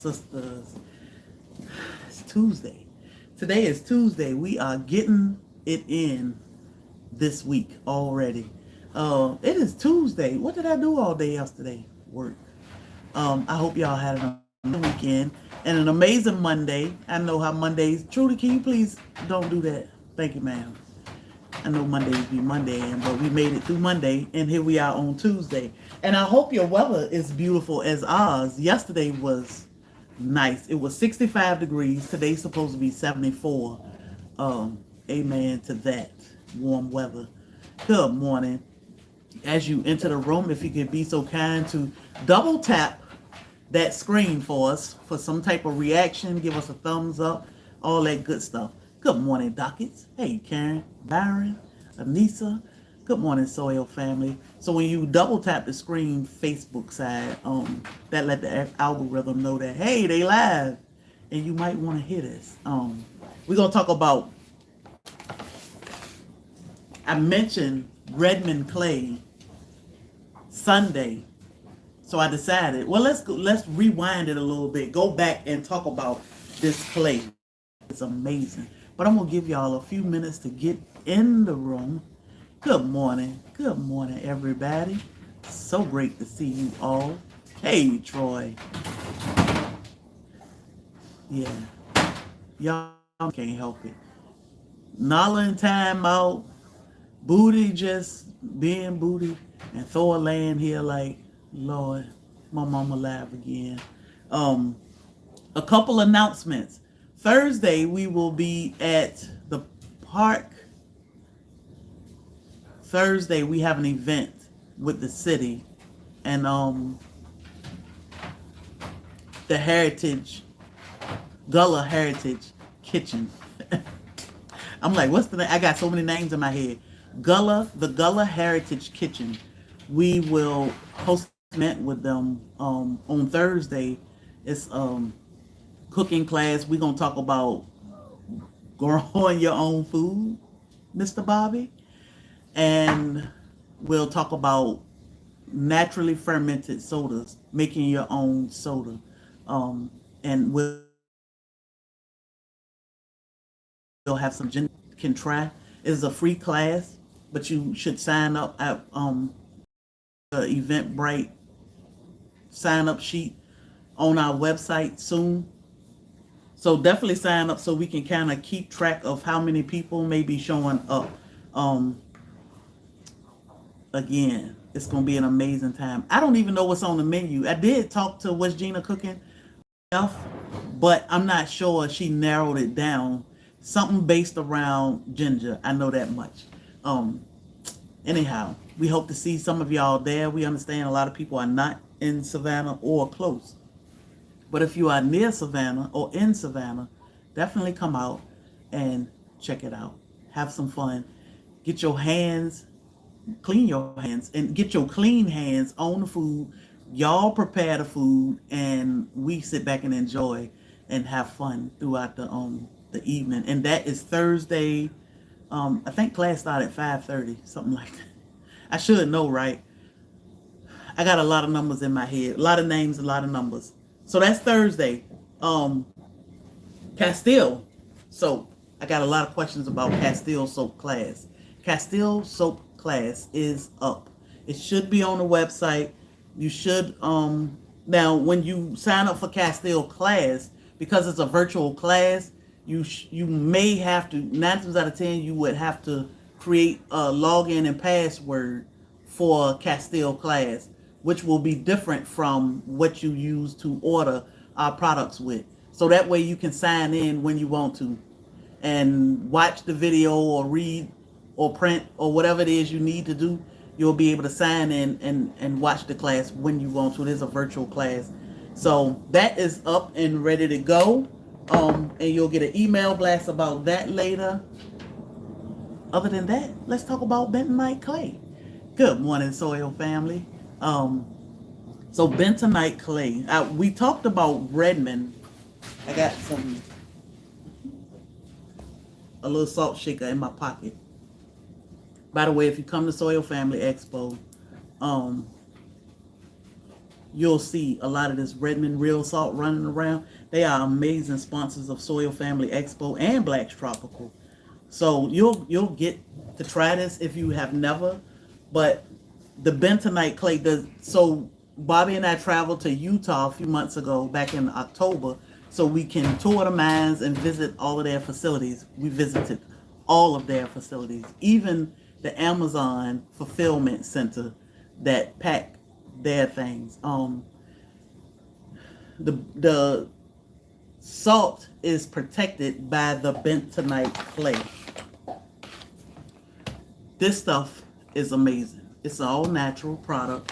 sisters. It's Tuesday. Today is Tuesday. We are getting it in this week already. It is Tuesday. What did I do all day yesterday? Work. I hope y'all had an amazing weekend and an amazing Monday. I know how Mondays. Trudy, can you please don't do that? Thank you, ma'am. I know Mondays be Monday, but we made it through Monday, and here we are on Tuesday. And I hope your weather is beautiful as ours. Yesterday was nice. It was 65 degrees. Today's supposed to be 74. Amen to that warm weather. Good morning. As you enter the room, if you could be so kind to double tap that screen for us for some type of reaction, give us a thumbs up, all that good stuff. Good morning, Dockets. Hey, Karen, Byron, Anissa. Good morning, Soil Family. So when you double tap the screen Facebook side, that let the algorithm know that, hey, they live, and you might want to hear this. We're going to talk about, I mentioned Redmond clay Sunday. So I decided, well, let's rewind it a little bit. Go back and talk about this clay. It's amazing. But I'm going to give y'all a few minutes to get in the room. Good morning. Good morning, everybody. So great to see you all. Hey, Troy. Yeah. Y'all can't help it. Nala in time out. Booty just being booty. And Thor laying here like, Lord, my mama alive again. A couple announcements. Thursday, we will be at the park. Thursday, we have an event with the city and the Heritage, Gullah Heritage Kitchen. I'm like, what's the name? I got so many names in my head. The Gullah Heritage Kitchen. We will host an event with them on Thursday. It's cooking class. We're going to talk about growing your own food, Mr. Bobby. And we'll talk about naturally fermented sodas, making your own soda. And we'll have some can try. It's a free class, but you should sign up at the Eventbrite sign up sheet on our website soon. So definitely sign up so we can kind of keep track of how many people may be showing up. Again, it's going to be an amazing time. I don't even know what's on the menu. I did talk to What's Gina Cooking, but I'm not sure she narrowed it down. Something based around ginger. I know that much. Anyhow, we hope to see some of y'all there. We understand a lot of people are not in Savannah or close. But if you are near Savannah or in Savannah, definitely come out and check it out. Have some fun. Get your hands, clean your hands, and get your clean hands on the food. Y'all prepare the food, and we sit back and enjoy and have fun throughout the evening. And that is Thursday. I think class started at 5:30, something like that. I should know, right? I got a lot of numbers in my head, a lot of names, a lot of numbers. So that's Thursday. Castile soap. I got a lot of questions about Castile soap class. Castile soap class is up. It should be on the website. You should, now when you sign up for Castile class, because it's a virtual class, you may have to, 9 times out of 10, you would have to create a login and password for Castile class, which will be different from what you use to order our products with. So that way you can sign in when you want to and watch the video or read or print or whatever it is you need to do. You'll be able to sign in and watch the class when you want to. It is a virtual class. So that is up and ready to go. And you'll get an email blast about that later. Other than that, let's talk about Bentonite clay. Good morning, Soil Family. So Bentonite clay. We talked about Redmond. I got a little salt shaker in my pocket. By the way, if you come to SoilFamily Expo, you'll see a lot of this Redmond Real Salt running around. They are amazing sponsors of SoilFamily Expo and Black's Tropical. So you'll get to try this if you have never. But the bentonite clay, so Bobby and I traveled to Utah a few months ago, back in October, so we can tour the mines and visit all of their facilities. We visited all of their facilities, even the Amazon fulfillment center that pack their things. The salt is protected by the bentonite clay. This stuff is amazing. It's an all natural product.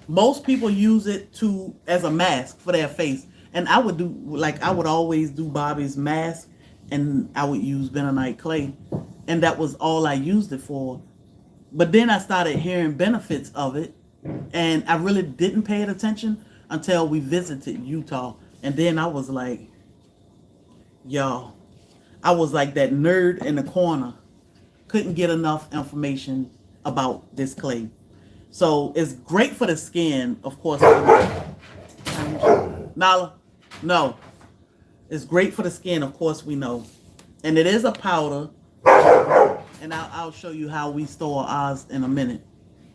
Most people use it as a mask for their face, and I would always do Bobby's mask, and I would use bentonite clay, and that was all I used it for. But then I started hearing benefits of it, and I really didn't pay attention until we visited Utah. And then I was like, y'all, I was like that nerd in the corner. Couldn't get enough information about this clay. So it's great for the skin, of course. Nala, no. It's great for the skin, of course we know. And it is a powder. And I'll show you how we store ours in a minute.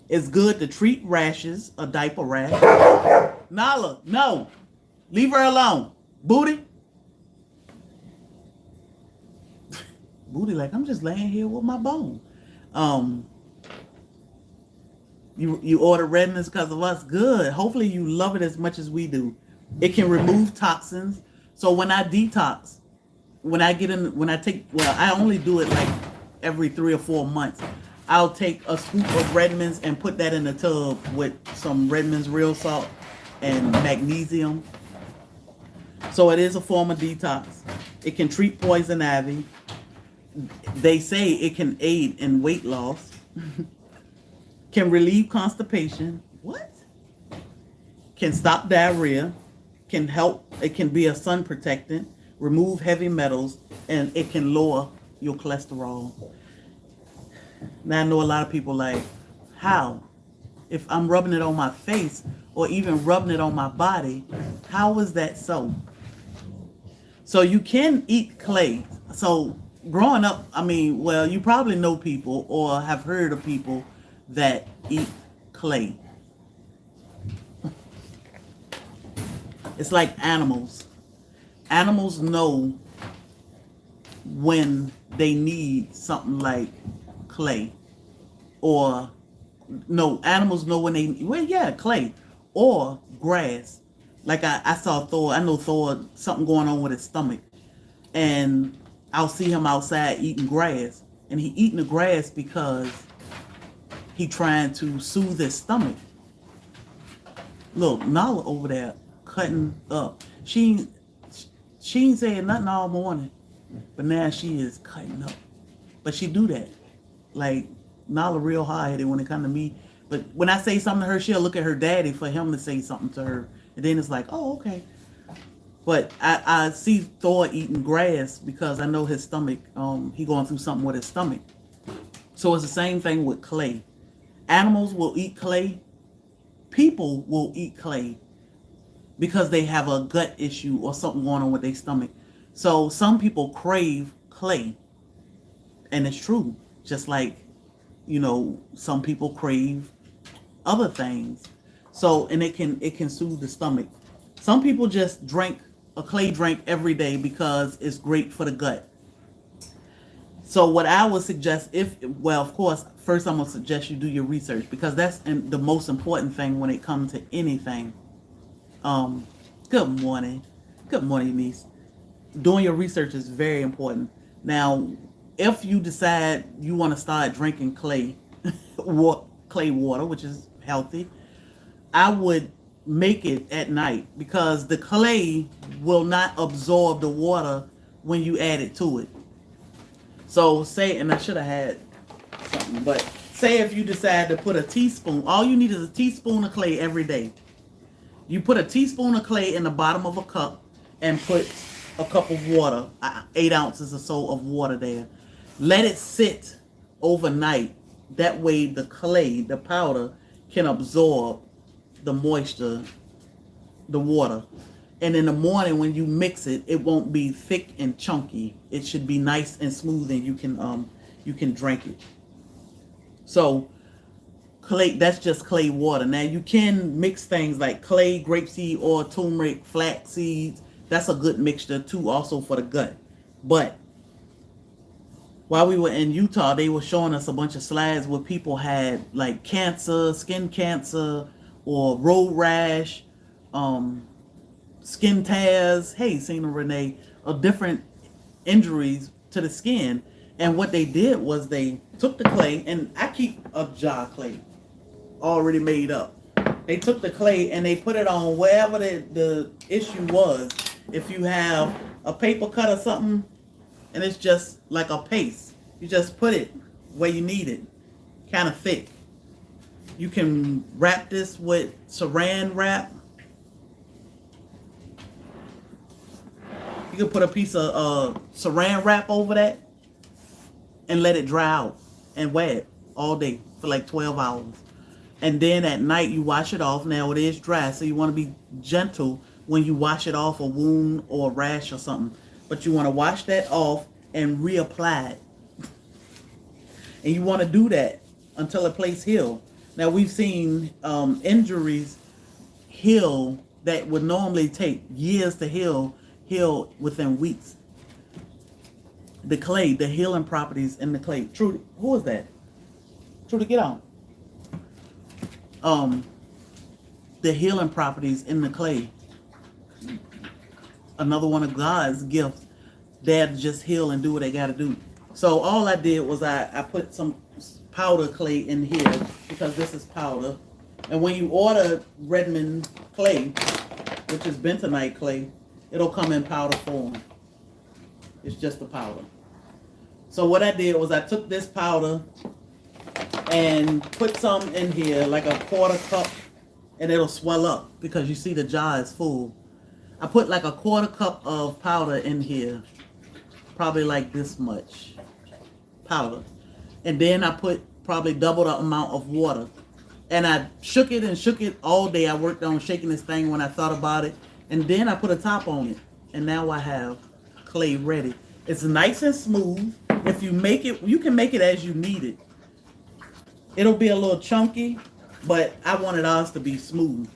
It's good to treat rashes, a diaper rash. Nala, no. Leave her alone. Booty. Booty like, I'm just laying here with my bone. You order Redmonds because of us. Good. Hopefully you love it as much as we do. It can remove toxins. So when I detox, I only do it like every 3 or 4 months. I'll take a scoop of Redmonds and put that in a tub with some Redmond's Real Salt and magnesium. So it is a form of detox. It can treat poison ivy. They say it can aid in weight loss. Can relieve constipation. What? Can stop diarrhea. Can help. It can be a sun protectant. Remove heavy metals, and it can lower your cholesterol. Now I know a lot of people like, how? If I'm rubbing it on my face or even rubbing it on my body, how is that so? So you can eat clay. So growing up, you probably know people or have heard of people that eat clay. It's like animals. Animals know when they need something like clay. Or, no, animals know when clay. Or grass. Like I saw Thor, I know Thor, something going on with his stomach. And I'll see him outside eating grass. And he eating the grass because he trying to soothe his stomach. Look, Nala over there cutting up. She ain't saying nothing all morning, but now she is cutting up. But she do that. Like, Nala real hard-headed when it comes to me. But when I say something to her, she'll look at her daddy for him to say something to her. And then it's like, oh, okay. But I see Thor eating grass because I know his stomach, he going through something with his stomach. So it's the same thing with clay. Animals will eat clay. People will eat clay because they have a gut issue or something going on with their stomach. So some people crave clay. And it's true. Just like, some people crave other things. So, and it can soothe the stomach. Some people just drink a clay drink every day because it's great for the gut. So what I would suggest, of course, first I'm going to suggest you do your research because that's the most important thing when it comes to anything. Good morning. Good morning, niece. Doing your research is very important. Now, if you decide you want to start drinking clay water, which is healthy, I would make it at night because the clay will not absorb the water when you add it to it. So and I should have had something, but say if you decide to put a teaspoon, all you need is a teaspoon of clay every day. You put a teaspoon of clay in the bottom of a cup and put a cup of water, 8 ounces or so of water there. Let it sit overnight. That way the clay, the powder, can absorb the moisture, the water. And in the morning when you mix it, it won't be thick and chunky. It should be nice and smooth, and you can drink it. So clay, that's just clay water. Now you can mix things like clay, grapeseed oil, turmeric, flax seeds. That's a good mixture too, also for the gut. But while we were in Utah, they were showing us a bunch of slides where people had like cancer, skin cancer, or road rash, skin tears. Hey, Cena Renee, of different injuries to the skin. And what they did was they took the clay, and I keep a jar of clay already made up. They took the clay and they put it on wherever the issue was. If you have a paper cut or something, and it's just like a paste, you just put it where you need it, kind of thick. You can wrap this with saran wrap. You can put a piece of saran wrap over that and let it dry out and wear it all day for like 12 hours. And then at night you wash it off. Now it is dry, so you want to be gentle when you wash it off a wound or a rash or something. But you want to wash that off and reapply it. And you want to do that until a place heals. Now we've seen injuries heal that would normally take years to heal within weeks. The clay, the healing properties in the clay. Trudy, who is that? Trudy, get on. The healing properties in the clay. Another one of God's gifts. They'll just heal and do what they got to do. So all I did was I put some powder clay in here, because this is powder. And when you order Redmond clay, which is bentonite clay, it'll come in powder form. It's just the powder. So what I did was I took this powder and put some in here, like a quarter cup, and it'll swell up because you see the jar is full. I put like a quarter cup of powder in here, probably like this much powder. And then I put probably double the amount of water. And I shook it all day. I worked on shaking this thing when I thought about it. And then I put a top on it. And now I have clay ready. It's nice and smooth. If you make it, you can make it as you need it. It'll be a little chunky, but I wanted ours to be smooth.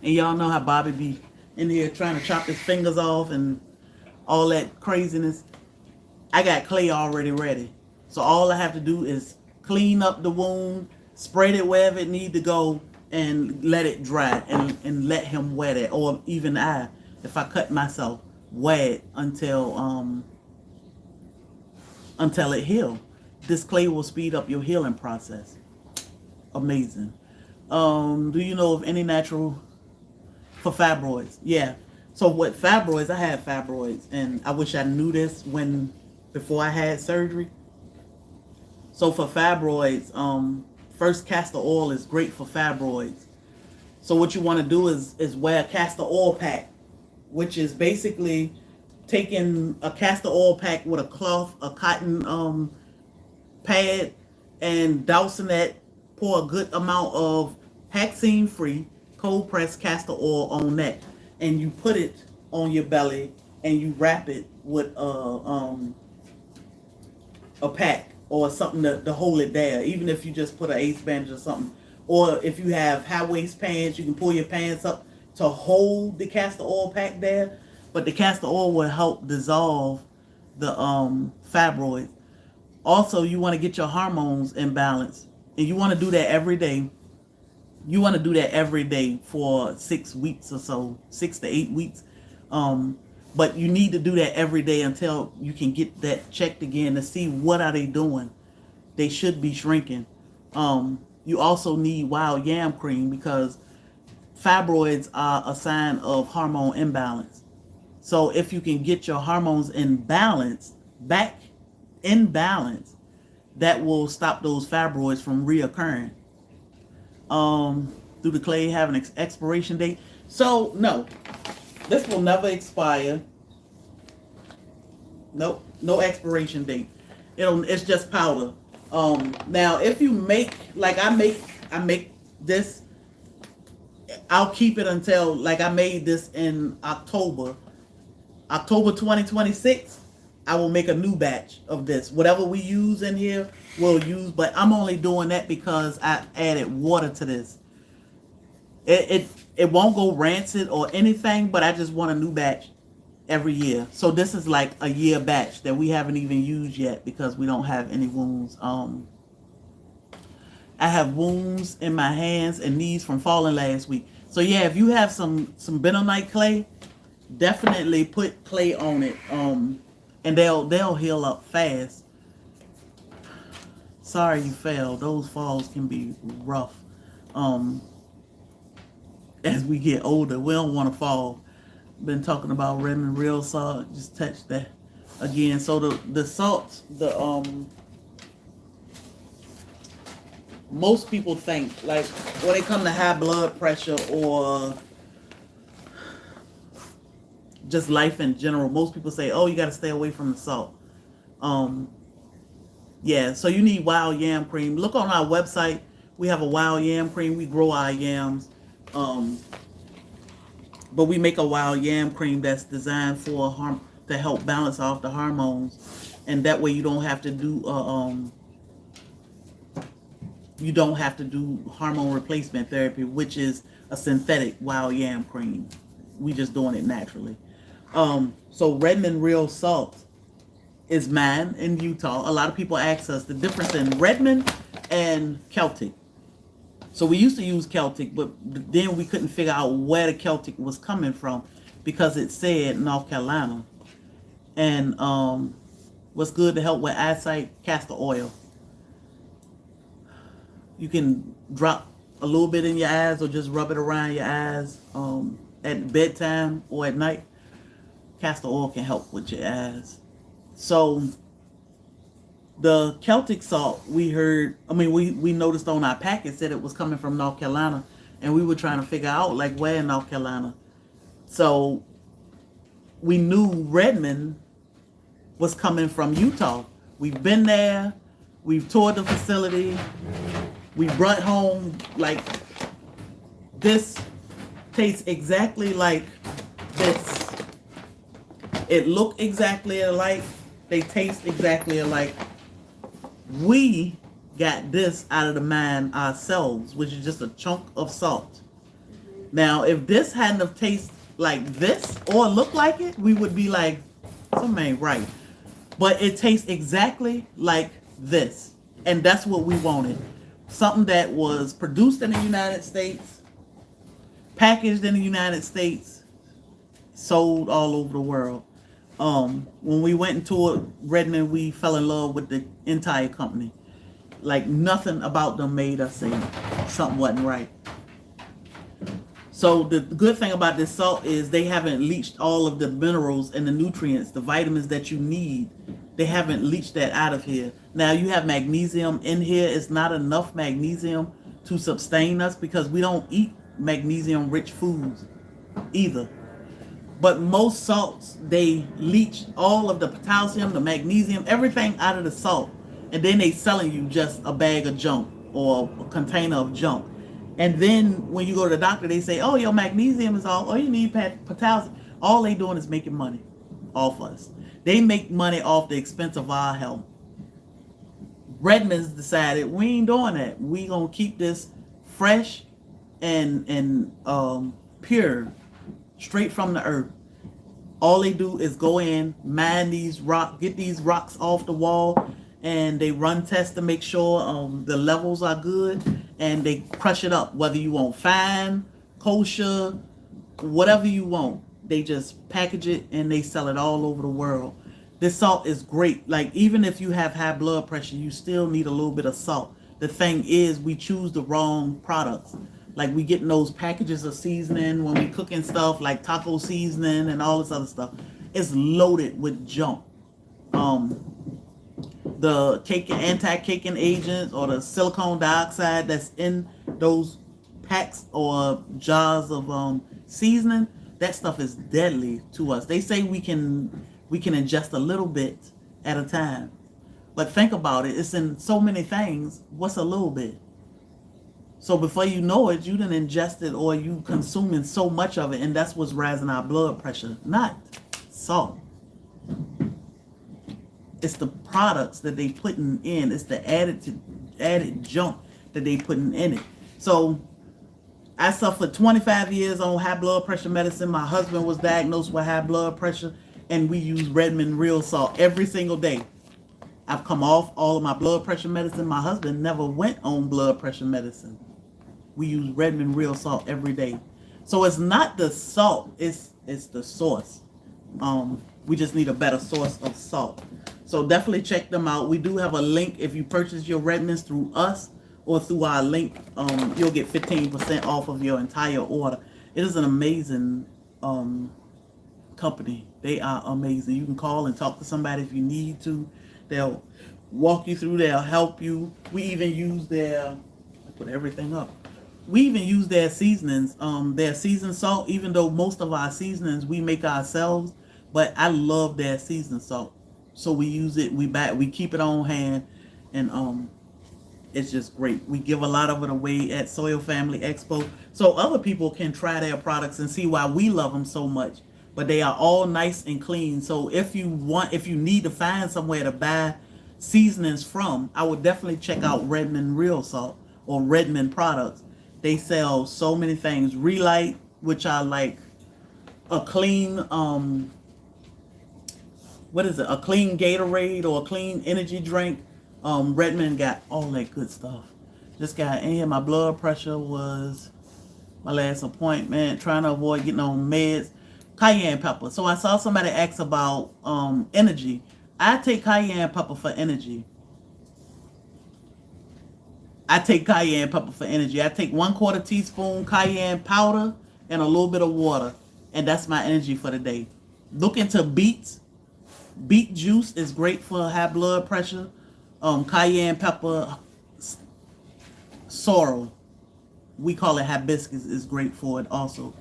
And y'all know how Bobby be in here trying to chop his fingers off and all that craziness. I got clay already ready. So all I have to do is clean up the wound, spread it wherever it needs to go, and let it dry, and let him wet it. Or even if I cut myself, wear it until it heals. This clay will speed up your healing process. Amazing. Do you know of any natural for fibroids? Yeah. So what fibroids, I had fibroids, and I wish I knew this before I had surgery. So for fibroids, first, castor oil is great for fibroids. So what you want to do is wear a castor oil pack, which is basically taking a castor oil pack with a cloth, a cotton pad, and dousing that, pour a good amount of Haxine-free cold pressed castor oil on that, and you put it on your belly and you wrap it with a pack or something to hold it there, even if you just put an ace bandage or something. Or if you have high waist pants, you can pull your pants up to hold the castor oil pack there. But the castor oil will help dissolve the fibroids. Also, you want to get your hormones in balance, and you want to do that every day. You want to do that every day for 6 weeks or so, 6 to 8 weeks. But you need to do that every day until you can get that checked again to see what are they doing. They should be shrinking. You also need wild yam cream, because fibroids are a sign of hormone imbalance. So if you can get your hormones back in balance, that will stop those fibroids from reoccurring. Do the clay have an expiration date? So no, this will never expire. Nope, no expiration date. It's just powder. Now if you make, like I make this, I'll keep it until, like, I made this in October 2026. I will make a new batch of this. Whatever we use in here, we'll use. But I'm only doing that because I added water to this. It won't go rancid or anything, but I just want a new batch every year. So this is like a year batch that we haven't even used yet because we don't have any wounds. I have wounds in my hands and knees from falling last week. So yeah, if you have some bentonite clay, definitely put clay on it. And they'll heal up fast. Sorry you fell. Those falls can be rough. As we get older, we don't want to fall. Been talking about Redmond Real Salt. Just touch that again. So the salts, most people think, like, when they come to high blood pressure or just life in general, most people say, oh, you got to stay away from the salt. Yeah, so you need wild yam cream. Look on our website. We have a wild yam cream. We grow our yams. But we make a wild yam cream that's designed to help balance off the hormones. And that way you don't have to do hormone replacement therapy, which is a synthetic wild yam cream. We just doing it naturally. So Redmond Real Salt is mine in Utah. A lot of people ask us the difference in Redmond and Celtic. So we used to use Celtic, but then we couldn't figure out where the Celtic was coming from because it said North Carolina. And what's good to help with eyesight? Castor oil. You can drop a little bit in your eyes or just rub it around your eyes at bedtime or at night. Castor oil can help with your eyes. So the Celtic salt, we noticed on our packet said it was coming from North Carolina, and we were trying to figure out, like, where in North Carolina. So we knew Redmond was coming from Utah. We've been there. We've toured the facility. We brought home, like, this tastes exactly like this. It look exactly alike. They taste exactly alike. We got this out of the mine ourselves, which is just a chunk of salt. Now, if this hadn't have tasted like this or looked like it, we would be like, something ain't right. But it tastes exactly like this. And that's what we wanted. Something that was produced in the United States, packaged in the United States, sold all over the world. When we went and toured Redmond, we fell in love with the entire company. Like, nothing about them made us say something wasn't right. So the good thing about this salt is they haven't leached all of the minerals and the nutrients, the vitamins that you need. They haven't leached that out of here. Now, you have magnesium in here. It's not enough magnesium to sustain us because we don't eat magnesium-rich foods either. But most salts, they leach all of the potassium, the magnesium, everything out of the salt. And then they selling you just a bag of junk or a container of junk. And then when you go to the doctor, they say, oh, your magnesium is off. Oh, you need potassium. All they doing is making money off us. They make money off the expense of our health. Redmond's decided we ain't doing that. We gonna keep this fresh and pure, straight from the earth. All they do is go in, mine these rocks, get these rocks off the wall, and they run tests to make sure the levels are good, and they crush it up. Whether you want fine, kosher, whatever you want, they just package it and they sell it all over the world. This salt is great. Like, even if you have high blood pressure, you still need a little bit of salt. The thing is, we choose the wrong products. Like, we get in those packages of seasoning when we cooking stuff like taco seasoning and all this other stuff. It's loaded with junk. The anti-caking agents or the silicone dioxide that's in those packs or jars of seasoning, that stuff is deadly to us. They say we can ingest a little bit at a time. But think about it. It's in so many things. What's a little bit? So before you know it, you done ingested or you consuming so much of it, and that's what's rising our blood pressure. Not salt. It's the products that they putting in. It's the added junk that they putting in it. So I suffered 25 years on high blood pressure medicine. My husband was diagnosed with high blood pressure, and we use Redmond Real Salt every single day. I've come off all of my blood pressure medicine. My husband never went on blood pressure medicine. We use Redmond Real Salt every day. So it's not the salt, it's the source. We just need a better source of salt. So definitely check them out. We do have a link. If you purchase your Redmonds through us or through our link, you'll get 15% off of your entire order. It is an amazing company. They are amazing. You can call and talk to somebody if you need to. They'll walk you through. They'll help you. We even use I put everything up. We even use their seasonings, their seasoned salt, even though most of our seasonings we make ourselves, but I love their seasoned salt. So we use it, we keep it on hand, and it's just great. We give a lot of it away at SoilFamily Expo, so other people can try their products and see why we love them so much. But they are all nice and clean. So if you need to find somewhere to buy seasonings from, I would definitely check out Redmond Real Salt or Redmond products. They sell so many things. Relight, which are like a clean, a clean Gatorade or a clean energy drink. Redmond got all that good stuff. Just got in here. My blood pressure was my last appointment. Trying to avoid getting on meds. Cayenne pepper. So I saw somebody ask about energy. I take cayenne pepper for energy. I take 1/4 teaspoon cayenne powder and a little bit of water, and that's my energy for the day. Look into beets. Beet juice is great for high blood pressure. Cayenne pepper, sorrel, we call it hibiscus, is great for it also.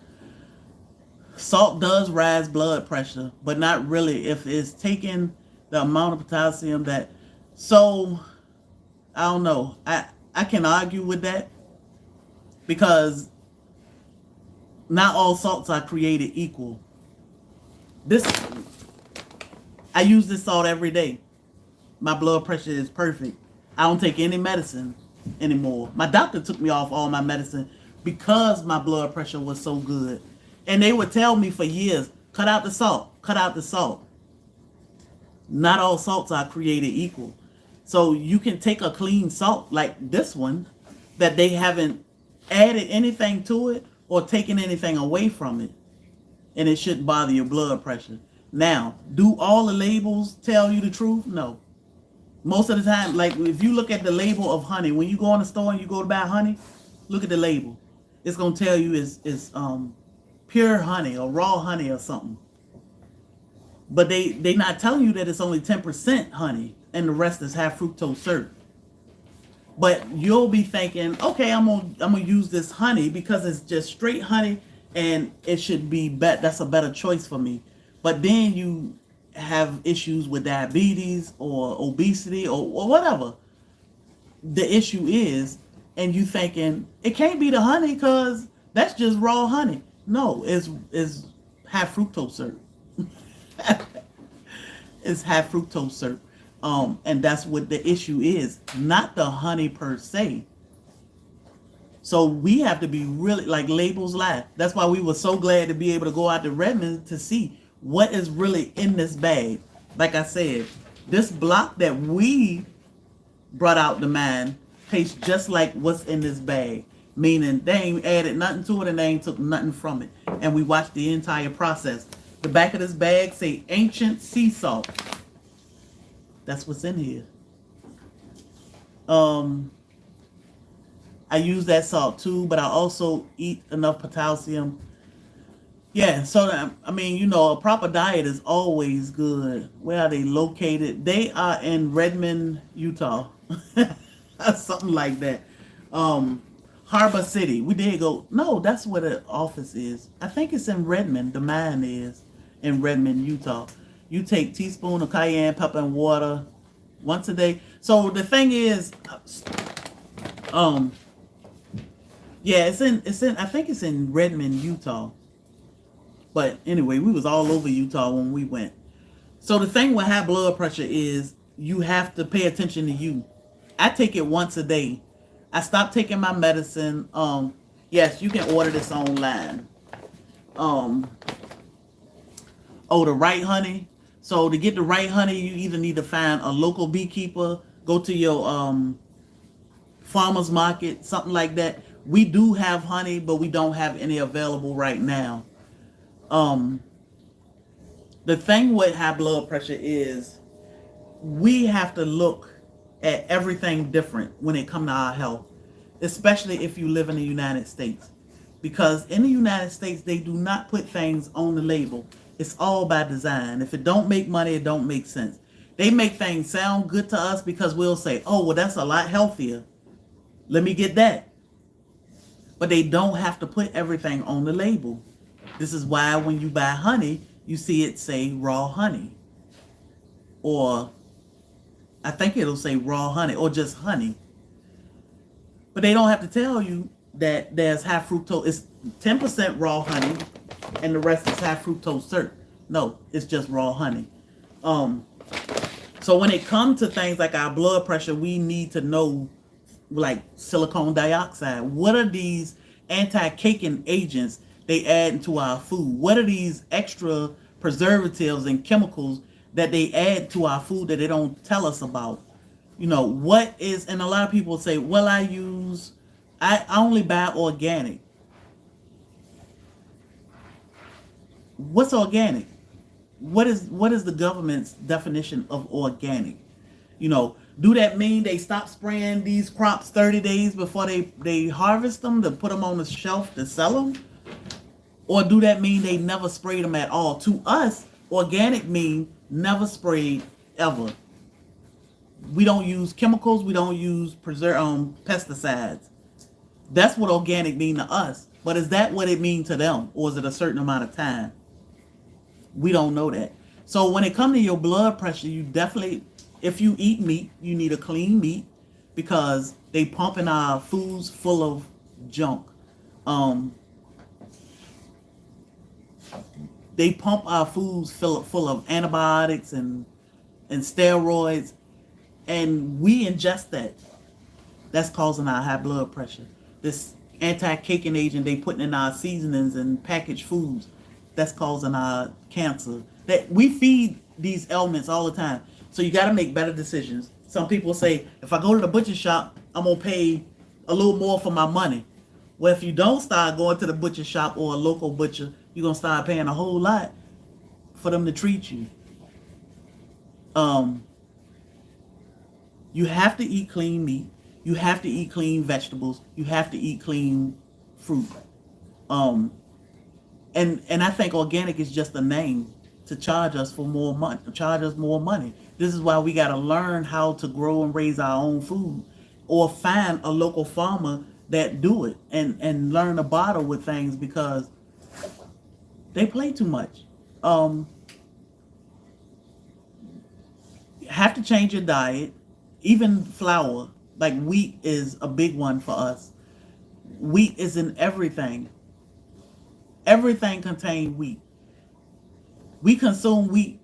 Salt does rise blood pressure, but not really if it's taking the amount of potassium that. So I don't know. I can argue with that because not all salts are created equal. I use this salt every day. My blood pressure is perfect. I don't take any medicine anymore. My doctor took me off all my medicine because my blood pressure was so good. And they would tell me for years, cut out the salt, cut out the salt. Not all salts are created equal. So you can take a clean salt like this one that they haven't added anything to it or taken anything away from it, and it shouldn't bother your blood pressure. Now, do all the labels tell you the truth? No. Most of the time, like if you look at the label of honey, when you go in the store and you go to buy honey, look at the label. It's going to tell you it's pure honey or raw honey or something. But they not telling you that it's only 10% honey and the rest is high fructose syrup. But you'll be thinking, okay, I'm gonna use this honey because it's just straight honey and it should be that's a better choice for me. But then you have issues with diabetes or obesity or whatever the issue is, and you thinking it can't be the honey because that's just raw honey. No, it's high fructose syrup. It's high fructose syrup. And that's what the issue is, not the honey per se. So we have to be really, like, labels lie. That's why we were so glad to be able to go out to Redmond to see what is really in this bag. Like I said, this block that we brought out the mine tastes just like what's in this bag. Meaning they ain't added nothing to it and they ain't took nothing from it. And we watched the entire process. The back of this bag say ancient sea salt. That's what's in here. I use that salt too, but I also eat enough potassium. Yeah, so I mean, you know, a proper diet is always good. Where are they located? They are in Redmond, Utah. Something like that. Harbor City. We did go. No, that's where the office is. I think it's in Redmond. The mine is in Redmond, Utah. You take a teaspoon of cayenne pepper and water once a day. So the thing is, Yeah, I think it's in Redmond, Utah. But anyway, we was all over Utah when we went. So the thing with high blood pressure is you have to pay attention to you. I take it once a day. I stopped taking my medicine. Yes, you can order this online. Um, the right honey. So to get the right honey, you either need to find a local beekeeper, go to your farmer's market, something like that. We do have honey, but we don't have any available right now. Um, the thing with high blood pressure is we have to look at everything different when it comes to our health, especially if you live in the United States. Because in the United States, they do not put things on the label. It's all by design. If it don't make money, it don't make sense. They make things sound good to us because we'll say, oh, well, that's a lot healthier. Let me get that. But they don't have to put everything on the label. This is why when you buy honey, you see it say raw honey. Or I think it'll say raw honey or just honey. But they don't have to tell you that there's high fructose. It's 10% raw honey and the rest is high fructose syrup. No, it's just raw honey. So when it comes to things like our blood pressure, we need to know, like silicone dioxide. What are these anti-caking agents they add into our food? What are these extra preservatives and chemicals that they add to our food that they don't tell us about? You know, what is, and a lot of people say, well, I only buy organic. What's organic? What is the government's definition of organic? You know, do that mean they stop spraying these crops 30 days before they harvest them to put them on the shelf to sell them? Or do that mean they never sprayed them at all? To us, organic mean never sprayed ever. We don't use chemicals. We don't use pesticides. That's what organic mean to us. But is that what it means to them? Or is it a certain amount of time? We don't know that. So when it comes to your blood pressure, you definitely, if you eat meat, you need a clean meat because they pumping our foods full of junk. They pump our foods full of antibiotics and steroids, and we ingest that. That's causing our high blood pressure. This anti-caking agent they putting in our seasonings and packaged foods, that's causing our cancer. That we feed these ailments all the time. So you got to make better decisions. Some people say, if I go to the butcher shop, I'm going to pay a little more for my money. Well, if you don't start going to the butcher shop or a local butcher, you're going to start paying a whole lot for them to treat you. You have to eat clean meat. You have to eat clean vegetables. You have to eat clean fruit. And I think organic is just a name to charge us for more money, charge us more money. This is why we got to learn how to grow and raise our own food, or find a local farmer that do it, and learn to bottle with things because they play too much. Have to change your diet. Even flour, like wheat is a big one for us. Wheat is in everything. Everything contains wheat. We consume wheat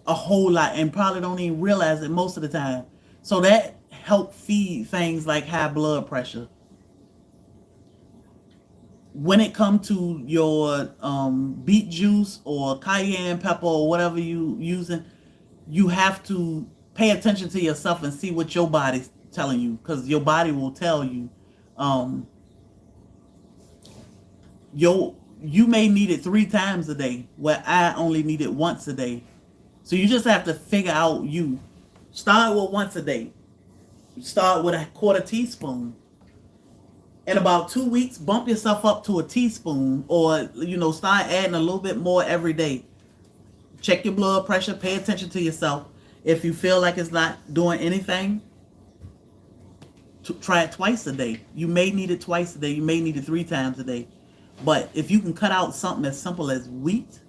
a whole lot and probably don't even realize it most of the time. So that help feed things like high blood pressure. When it comes to your beet juice or cayenne pepper or whatever you using, you have to pay attention to yourself and see what your body's telling you, because your body will tell you. You may need it 3 times a day, where I only need it once a day. So you just have to figure out you. Start with once a day. Start with a 1/4 teaspoon. In about 2 weeks, bump yourself up to a teaspoon, or start adding a little bit more every day. Check your blood pressure. Pay attention to yourself. If you feel like it's not doing anything, try it twice a day. You may need it twice a day. You may need it 3 times a day. But if you can cut out something as simple as wheat,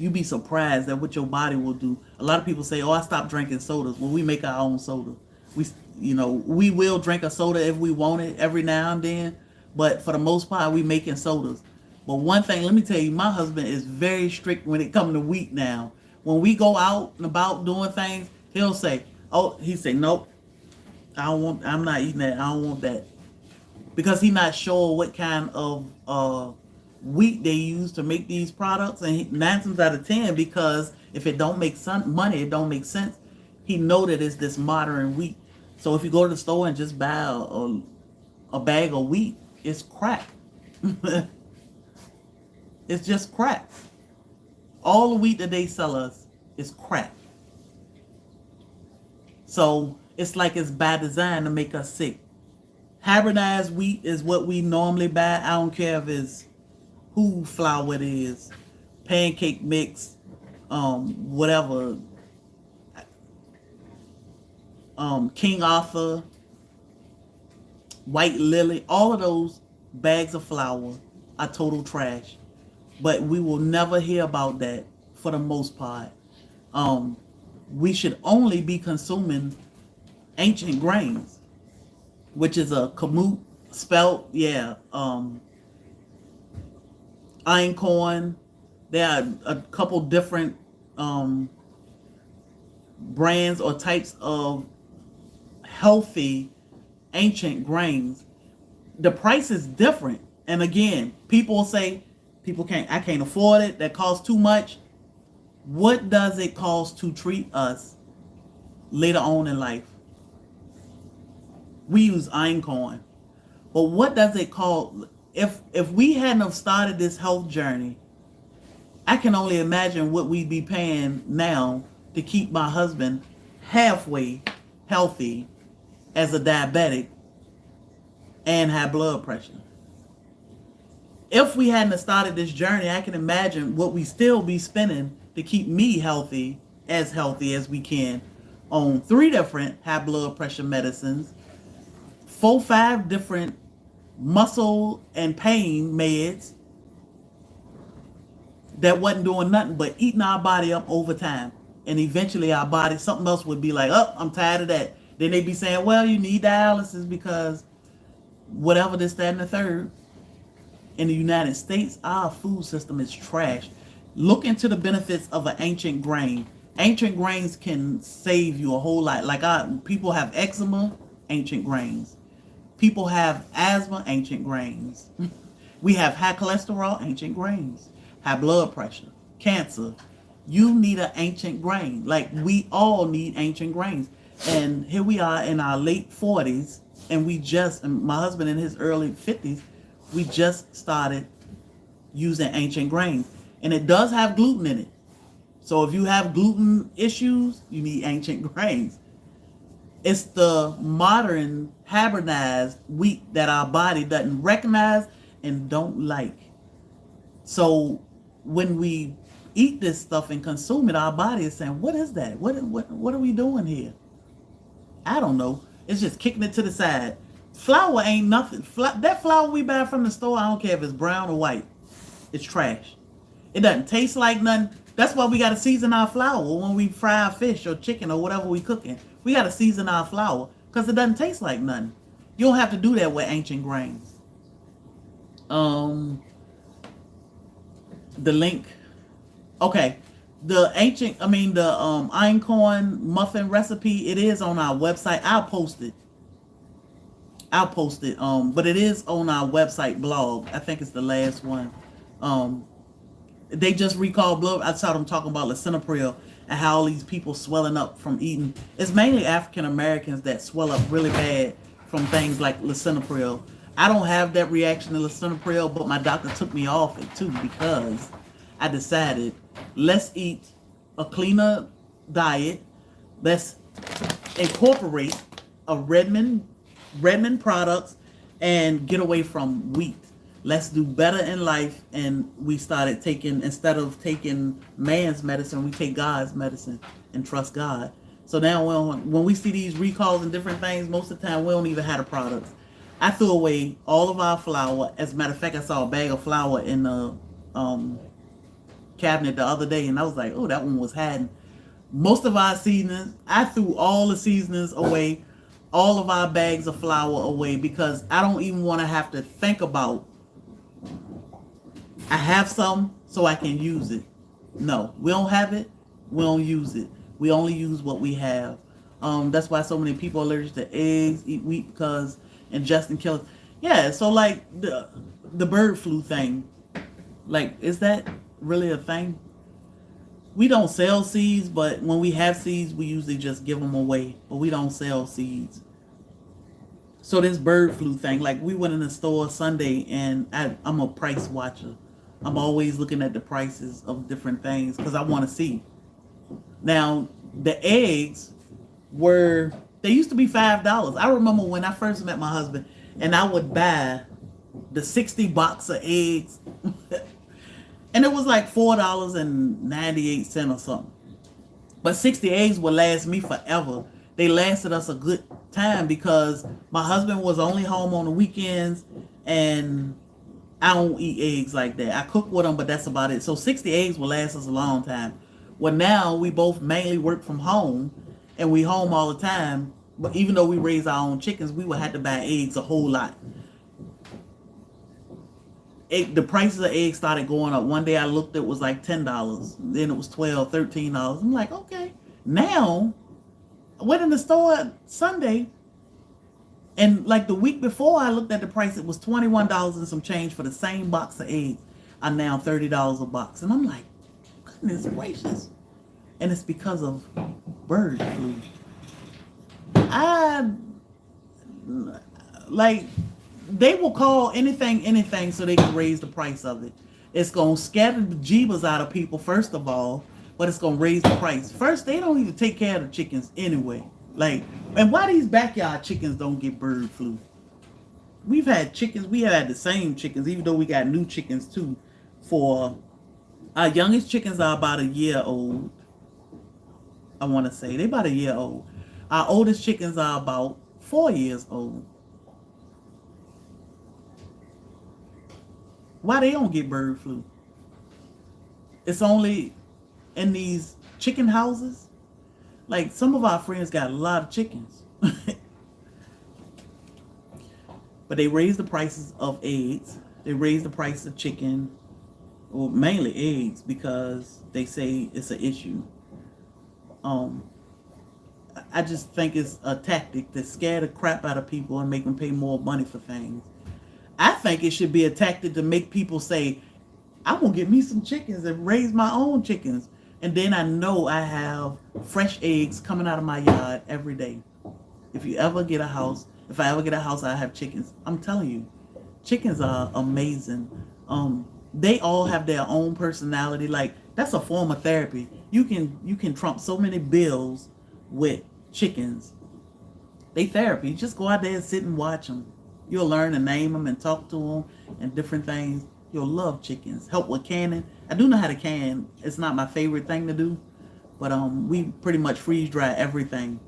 you'd be surprised at what your body will do. A lot of people say, "Oh, I stopped drinking sodas." Well, we make our own soda. We will drink a soda if we want it every now and then, but for the most part, we making sodas. But one thing, let me tell you, my husband is very strict when it comes to wheat now. When we go out and about doing things, he'll say, nope, I'm not eating that. I don't want that. Because he's not sure what kind of wheat they use to make these products. And 9 times out of 10, because if it don't make money, it don't make sense. He know that it's this modern wheat. So if you go to the store and just buy a bag of wheat, it's crap. It's just crap. All the wheat that they sell us is crap. So it's like it's by design to make us sick. Hybridized wheat is what we normally buy. I don't care if it's who flour it is, pancake mix, whatever, King Arthur, White Lily, all of those bags of flour are total trash. But we will never hear about that for the most part. We should only be consuming ancient grains, which is a kamut, spelt, einkorn. There are a couple different brands or types of healthy ancient grains. The price is different. And again, people say, I can't afford it. That costs too much. What does it cost to treat us later on in life? We use einkorn. But what does it cost? If we hadn't have started this health journey, I can only imagine what we'd be paying now to keep my husband halfway healthy as a diabetic and high blood pressure. If we hadn't started this journey, I can imagine what we still be spending to keep me healthy as we can on 3 different high blood pressure medicines, 4-5 different muscle and pain meds that wasn't doing nothing but eating our body up over time. And eventually our body, something else would be like, oh, I'm tired of that. Then they'd be saying, well, you need dialysis because whatever, this, that, and the third. In the United States, our food system is trash. Look into the benefits of an ancient grain. Ancient grains can save you a whole lot. Like people have eczema, ancient grains. People have asthma, ancient grains. We have high cholesterol, ancient grains. High blood pressure, cancer. You need an ancient grain. Like we all need ancient grains. And here we are in our late 40s, and my husband in his early 50s, we just started using ancient grains. And it does have gluten in it. So if you have gluten issues, you need ancient grains. It's the modern hybridized wheat that our body doesn't recognize and don't like. So when we eat this stuff and consume it, our body is saying, what is that? What are we doing here? I don't know. It's just kicking it to the side. Flour ain't nothing. That flour we buy from the store, I don't care if it's brown or white. It's trash. It doesn't taste like nothing. That's why we got to season our flour when we fry our fish or chicken or whatever we cooking. We got to season our flour because it doesn't taste like nothing. You don't have to do that with ancient grains. The link. Okay. The einkorn muffin recipe, it is on our website. I'll post it. But it is on our website blog. I think it's the last one. They just recalled blood. I saw them talking about lisinopril and how all these people swelling up from eating. It's mainly African Americans that swell up really bad from things like lisinopril. I don't have that reaction to lisinopril, but my doctor took me off it too because I decided let's eat a cleaner diet. Let's incorporate a Redmond products and get away from wheat. Let's do better in life. And we started instead of taking man's medicine, we take God's medicine and trust God. So now when we see these recalls and different things, most of the time we don't even have the products. I threw away all of our flour. As a matter of fact, I saw a bag of flour in the cabinet the other day, and I was like, oh, that one was hiding. Most of our seasonings, I threw all the seasonings away, all of our bags of flour away, because I don't even want to have to think about, I have some so I can use it. No, we don't have it, we don't use it. We only use what we have. That's why so many people are allergic to eggs, eat wheat, because ingesting killers. Yeah, so like the bird flu thing, like, is that really a thing? We don't sell seeds, but when we have seeds, we usually just give them away. But we don't sell seeds. So this bird flu thing, like, we went in the store Sunday, and I'm a price watcher. I'm always looking at the prices of different things because I want to see. Now, the eggs they used to be $5. I remember when I first met my husband, and I would buy the 60 box of eggs. And it was like $4.98 or something. But 60 eggs would last me forever. They lasted us a good time because my husband was only home on the weekends, and I don't eat eggs like that. I cook with them, but that's about it. So 60 eggs will last us a long time. Well, now we both mainly work from home, and we home all the time. But even though we raise our own chickens, we would have to buy eggs a whole lot. The prices of eggs started going up. One day I looked, it was like $10. Then it was $12, $13. I'm like, okay. Now, I went in the store Sunday, and like the week before I looked at the price, it was $21 and some change for the same box of eggs. I'm now $30 a box. And I'm like, goodness gracious. And it's because of bird flu. They will call anything so they can raise the price of it. It's going to scatter the jeebas out of people, first of all, but it's going to raise the price. First, they don't even take care of the chickens anyway. Like, and why these backyard chickens don't get bird flu? We've had chickens, we have had the same chickens, even though we got new chickens too. For our youngest chickens are about a year old. I want to say they're about a year old. Our oldest chickens are about 4 years old. Why they don't get bird flu? It's only in these chicken houses. Like, some of our friends got a lot of chickens. But they raise the prices of eggs. They raise the price of chicken, or mainly eggs, because they say it's an issue. I just think it's a tactic to scare the crap out of people and make them pay more money for things. I think it should be a tactic to make people say, I'm going to get me some chickens and raise my own chickens. And then I know I have fresh eggs coming out of my yard every day. If I ever get a house, I have chickens. I'm telling you, chickens are amazing. They all have their own personality. Like, that's a form of therapy. You can trump so many bills with chickens. They therapy. Just go out there and sit and watch them. You'll learn to name them and talk to them and different things. You'll love chickens. Help with canning. I do know how to can. It's not my favorite thing to do, but we pretty much freeze dry everything.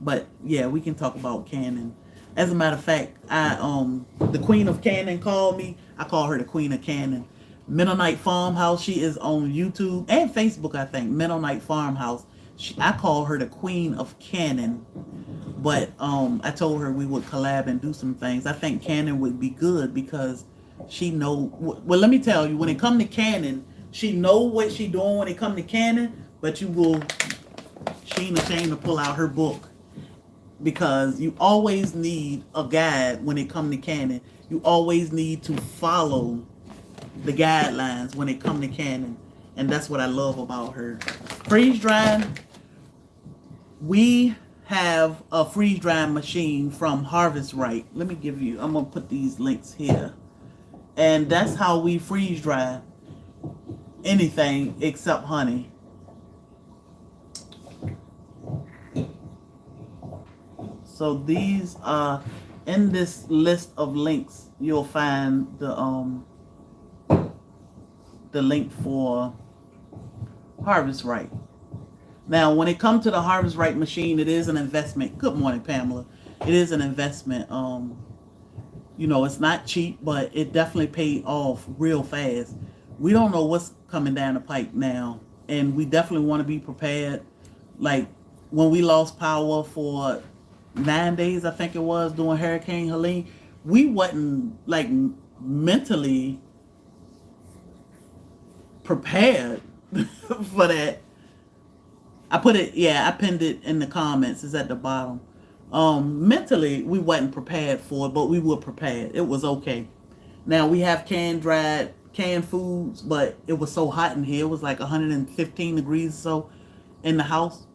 But yeah, we can talk about canning. As a matter of fact, the queen of canning called me. I call her the queen of canning. Bentonite Farmhouse. She is on YouTube and Facebook, I think. Bentonite Farmhouse. I call her the queen of canning. But I told her we would collab and do some things. I think canning would be good because she know. Well, let me tell you, when it come to canning, she know what she doing when it come to canning. But she ain't ashamed to pull out her book, because you always need a guide when it come to canning. You always need to follow the guidelines when it come to canning, and that's what I love about her. Freeze drying. We have a freeze drying machine from Harvest Right. Let me give you, I'm going to put these links here. And that's how we freeze dry anything except honey. So these are, in this list of links, you'll find the link for Harvest Right. Now, when it comes to the Harvest Right machine, it is an investment. Good morning, Pamela. It is an investment. It's not cheap, but it definitely paid off real fast. we don't know what's coming down the pike now, and we definitely want to be prepared. Like when we lost power for 9 days, I think it was, during Hurricane Helene, we wasn't like mentally prepared for that. I put it, yeah, I pinned it in the comments. It's at the bottom. Mentally, we wasn't prepared for it, but we were prepared. It was okay. Now we have canned foods, but it was so hot in here. It was like 115 degrees or so in the house.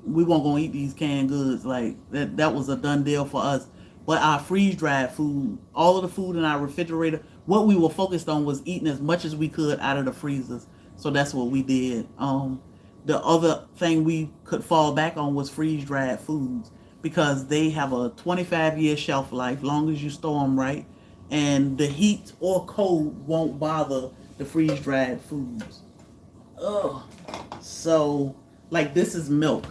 We weren't gonna eat these canned goods. Like that was a done deal for us. But our freeze dried food, all of the food in our refrigerator, what we were focused on was eating as much as we could out of the freezers. So that's what we did. The other thing we could fall back on was freeze dried foods, because they have a 25-year shelf life, long as you store them right, and the heat or cold won't bother the freeze dried foods. Ugh. So, like, this is milk.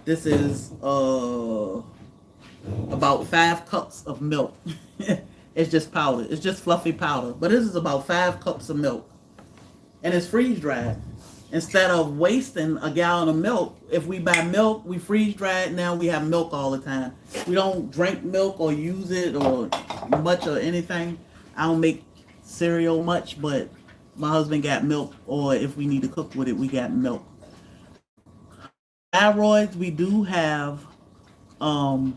This is about 5 cups of milk. It's just powder. It's just fluffy powder. But this is about 5 cups of milk. And it's freeze dried. Instead of wasting a gallon of milk, if we buy milk, we freeze dry it. Now we have milk all the time. We don't drink milk or use it or much or anything. I don't make cereal much, but my husband got milk, or if we need to cook with it, we got milk. Fibroids, we do have wild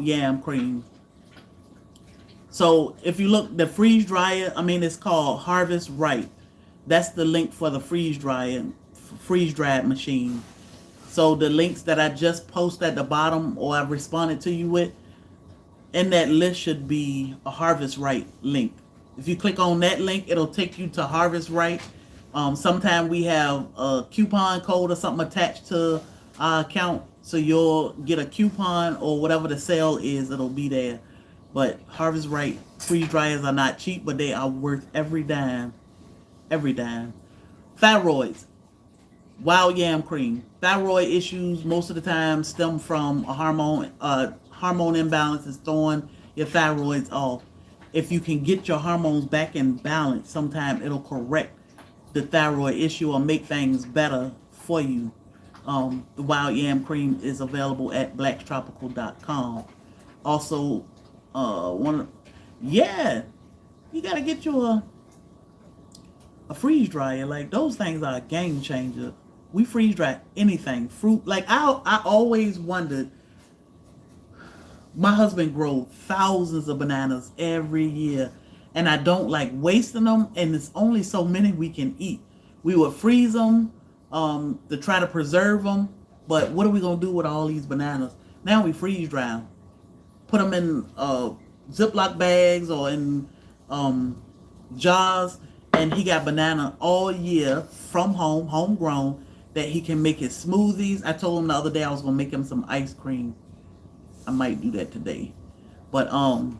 yam cream. So if you look, the freeze dryer, it's called Harvest Right. That's the link for the freeze dried machine. So the links that I just post at the bottom, or I've responded to you with, in that list should be a Harvest Right link. If you click on that link, it'll take you to Harvest Right. Sometimes we have a coupon code or something attached to our account, so you'll get a coupon or whatever the sale is, it'll be there. But Harvest Right freeze dryers are not cheap, but they are worth every dime. Every dime. Fibroids. Wild yam cream. Thyroid issues most of the time stem from a hormone imbalance is throwing your thyroids off. If you can get your hormones back in balance, sometime it'll correct the thyroid issue or make things better for you. The wild yam cream is available at blacktropical.com. Also, you gotta get you a freeze dryer. Like, those things are a game changer. We freeze dry anything, fruit. Like, I always wondered. My husband grows thousands of bananas every year, and I don't like wasting them. And there's only so many we can eat. We would freeze them to try to preserve them, but what are we gonna do with all these bananas? Now we freeze dry them, put them in Ziploc bags or in jars. And he got banana all year from home, homegrown, that he can make his smoothies. I told him the other day I was gonna make him some ice cream. I might do that today. But and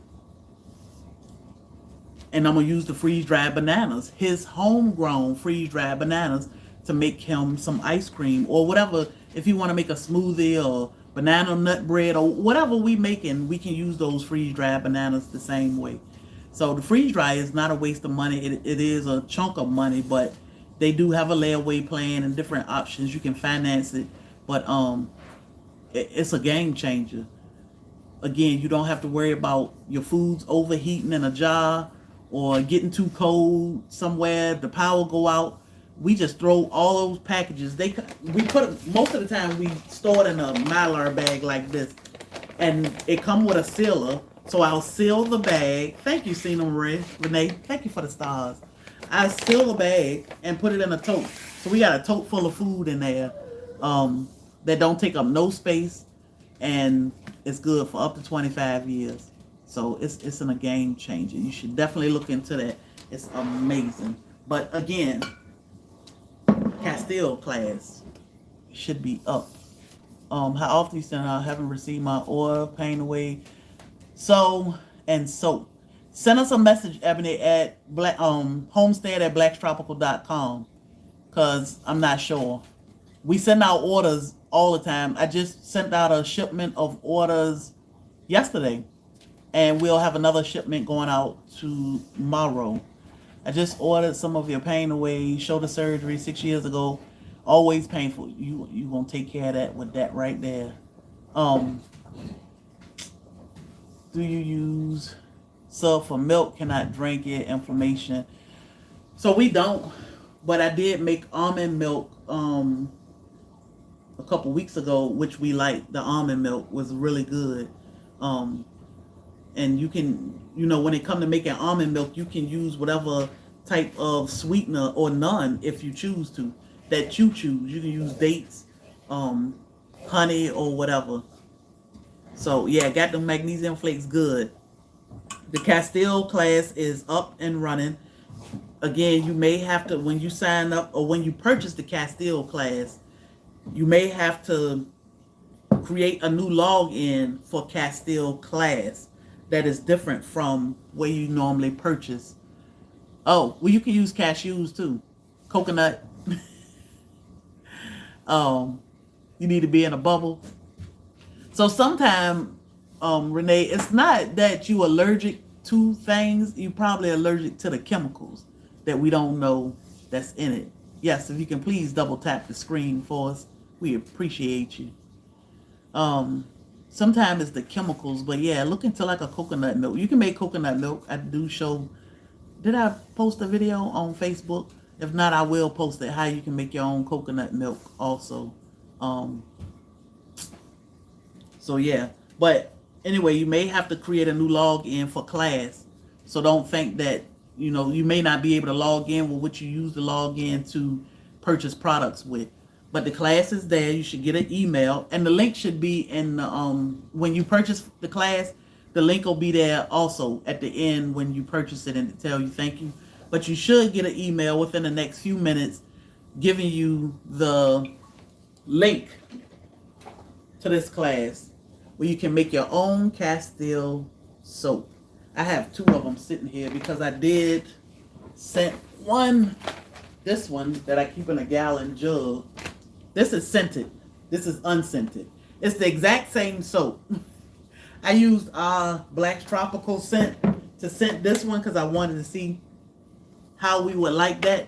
I'm gonna use the freeze-dried bananas, his homegrown freeze-dried bananas, to make him some ice cream or whatever. If you want to make a smoothie or banana nut bread or whatever we making, we can use those freeze-dried bananas the same way. So the freeze dryer is not a waste of money. It is a chunk of money, but they do have a layaway plan and different options. You can finance it, but it's a game changer. Again, you don't have to worry about your foods overheating in a jar or getting too cold somewhere, the power go out. We just throw all those packages. Most of the time we store it in a Mylar bag like this, and it come with a sealer. So I'll seal the bag. Thank you, Sina Renee. Thank you for the stars. I seal the bag and put it in a tote. So we got a tote full of food in there that don't take up no space, and it's good for up to 25 years. So it's a game changer. You should definitely look into that. It's amazing. But again, Castile class should be up. How often you send I haven't received my order, pain away. So, and soap. Send us a message, Ebony, at homestead at blacktropical.com, because I'm not sure. We send out orders all the time. I just sent out a shipment of orders yesterday, and we'll have another shipment going out tomorrow. I just ordered some of your pain away. Shoulder surgery 6 years ago. Always painful. You gonna take care of that with that right there. Do you use sub for milk? Cannot drink it. Inflammation. So we don't. But I did make almond milk a couple weeks ago, which we liked. The almond milk was really good. And you can, when it comes to making almond milk, you can use whatever type of sweetener or none if you choose to, that you choose. You can use dates, honey, or whatever. So yeah, got the magnesium flakes good. The Castile class is up and running. Again, you may have to, when you sign up or when you purchase the Castile class, you may have to create a new login for Castile class that is different from where you normally purchase. Oh, well, you can use cashews too. Coconut. You need to be in a bubble. So sometimes, Renee, it's not that you allergic to things. You're probably allergic to the chemicals that we don't know that's in it. Yes, if you can please double tap the screen for us, we appreciate you. Sometimes it's the chemicals, but yeah, look into like a coconut milk. You can make coconut milk. I do show. Did I post a video on Facebook? If not, I will post it, how you can make your own coconut milk also. So yeah, but anyway, you may have to create a new login for class. So don't think that, you may not be able to log in with what you use to log in to purchase products with. But the class is there. You should get an email, and the link should be in the, when you purchase the class, the link will be there also at the end when you purchase it and to tell you thank you. But you should get an email within the next few minutes giving you the link to this class where you can make your own Castile soap. I have 2 of them sitting here because I did scent this one that I keep in a gallon jug. This is scented. This is unscented. It's the exact same soap. I used Black's Tropical scent to scent this one because I wanted to see how we would like that.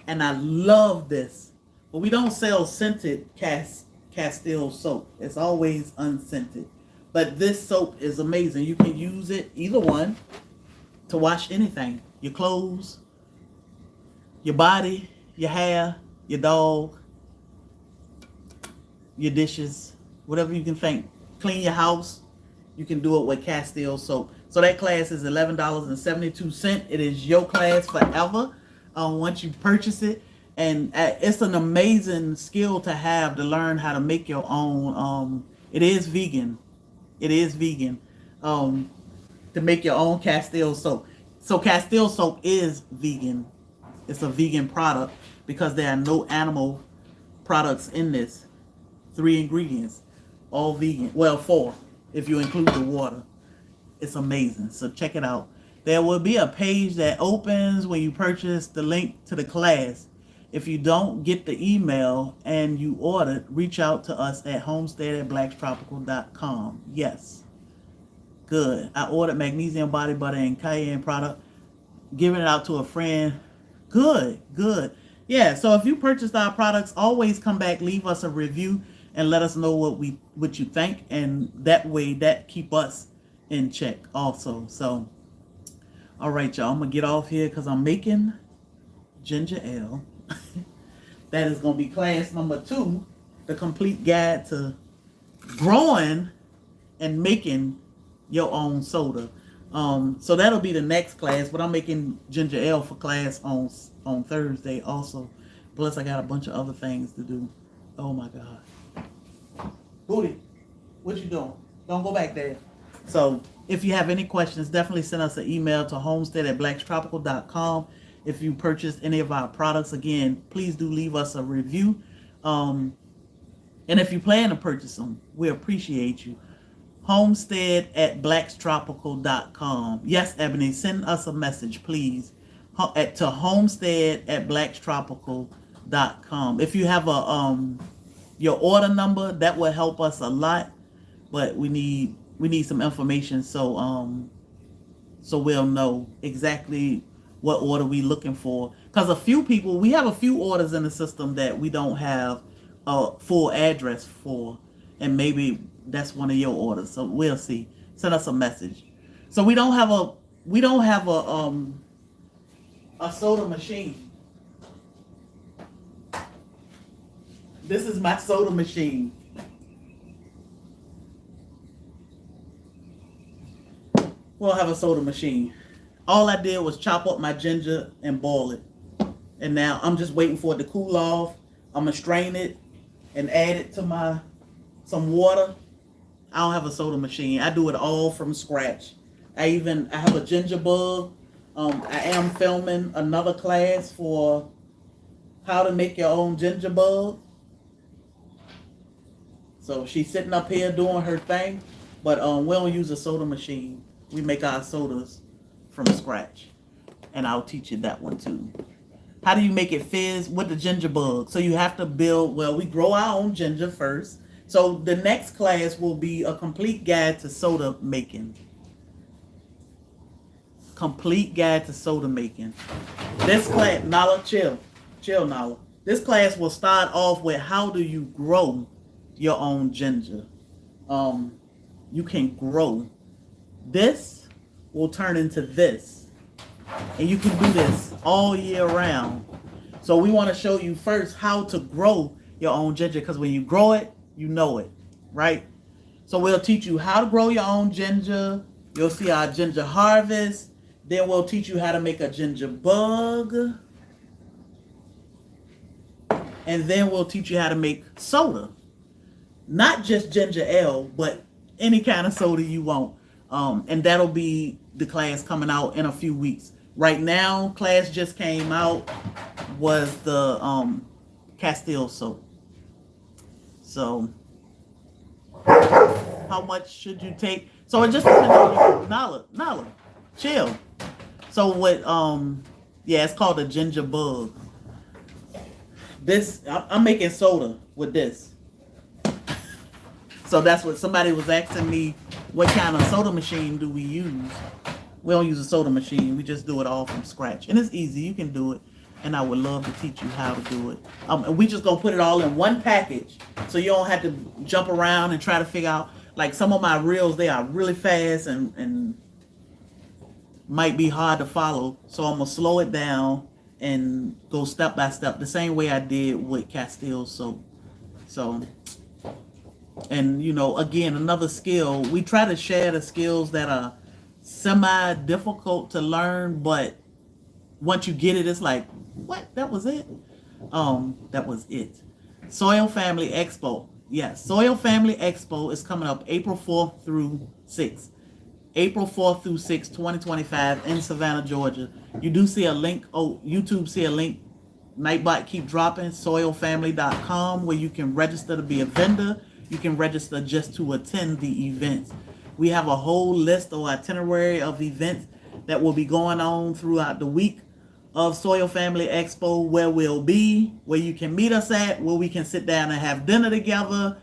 And I love this. But we don't sell scented Castile soap. It's always unscented. But this soap is amazing. You can use it, either one, to wash anything. Your clothes, your body, your hair, your dog, your dishes, whatever you can think. Clean your house. You can do it with Castile soap. So that class is $11.72. It is your class forever once you purchase it. And it's an amazing skill to have to learn how to make your own. It is vegan. It is vegan to make your own Castile soap. So Castile soap is vegan. It's a vegan product because there are no animal products in this. 3 ingredients, all vegan. Well, 4 if you include the water. It's amazing. So check it out. There will be a page that opens when you purchase the link to the class. If you don't get the email and you ordered, reach out to us at homestead@blackstropical.com. Yes. Good. I ordered magnesium body butter and cayenne product. Giving it out to a friend. Good. Good. Yeah. So if you purchased our products, always come back, leave us a review, and let us know what you think. And that way, that keep us in check also. So, all right, y'all. I'm going to get off here because I'm making ginger ale. That is going to be class number 2, the complete guide to growing and making your own soda. So that'll be the next class, but I'm making ginger ale for class on Thursday also. Plus I got a bunch of other things to do. Oh my God. Booty, what you doing? Don't go back there. So if you have any questions, definitely send us an email to homestead@blackstropical.com. If you purchased any of our products, again, please do leave us a review. And if you plan to purchase them, we appreciate you. Homestead@blackstropical.com. Yes, Ebony, send us a message, please, to homestead@blackstropical.com. If you have a your order number, that will help us a lot. But we need we need some information so we'll know exactly what order we looking for. Because we have a few orders in the system that we don't have a full address for, and maybe that's one of your orders. So we'll see. Send us a message. So we don't have a soda machine. This is my soda machine. We don't have a soda machine. All I did was chop up my ginger and boil it. And now I'm just waiting for it to cool off. I'm going to strain it and add it to some water. I don't have a soda machine. I do it all from scratch. I have a ginger bug. I am filming another class for how to make your own ginger bug. So she's sitting up here doing her thing. But we don't use a soda machine. We make our sodas from scratch. And I'll teach you that one too. How do you make it fizz with the ginger bug? So you have to we grow our own ginger first. So the next class will be a complete guide to soda making. Complete guide to soda making. This class, Nala, chill, Nala. This class will start off with how do you grow your own ginger. You can grow. This will turn into this. And you can do this all year round. So we want to show you first how to grow your own ginger, because when you grow it, you know it, right? So we'll teach you how to grow your own ginger. You'll see our ginger harvest. Then we'll teach you how to make a ginger bug. And then we'll teach you how to make soda. Not just ginger ale, but any kind of soda you want. And that'll be the class coming out in a few weeks. Right now, class just came out was the Castile soap. So, how much should you take? So it just depends on you. Nala, chill. So what? It's called a ginger bug. This I'm making soda with this. So that's what somebody was asking me. What kind of soda machine do we use? We don't use a soda machine. We just do it all from scratch. And it's easy. You can do it. And I would love to teach you how to do it. And we just going to put it all in one package. So you don't have to jump around and try to figure out. Like some of my reels, they are really fast and might be hard to follow. So I'm going to slow it down and go step by step. The same way I did with Castile soap. So... And, again, another skill. We try to share the skills that are semi-difficult to learn, but once you get it, it's like, what? That was it? That was it. SoilFamily Expo. Yes, SoilFamily Expo is coming up April 4th through 6th. April 4th through 6th, 2025 in Savannah, Georgia. You do see a link. YouTube see a link. Nightbot keep dropping. SoilFamily.com where you can register to be a vendor. You can register just to attend the events. We have a whole list or itinerary of events that will be going on throughout the week of SoilFamily Expo, where we'll be, where you can meet us at, where we can sit down and have dinner together.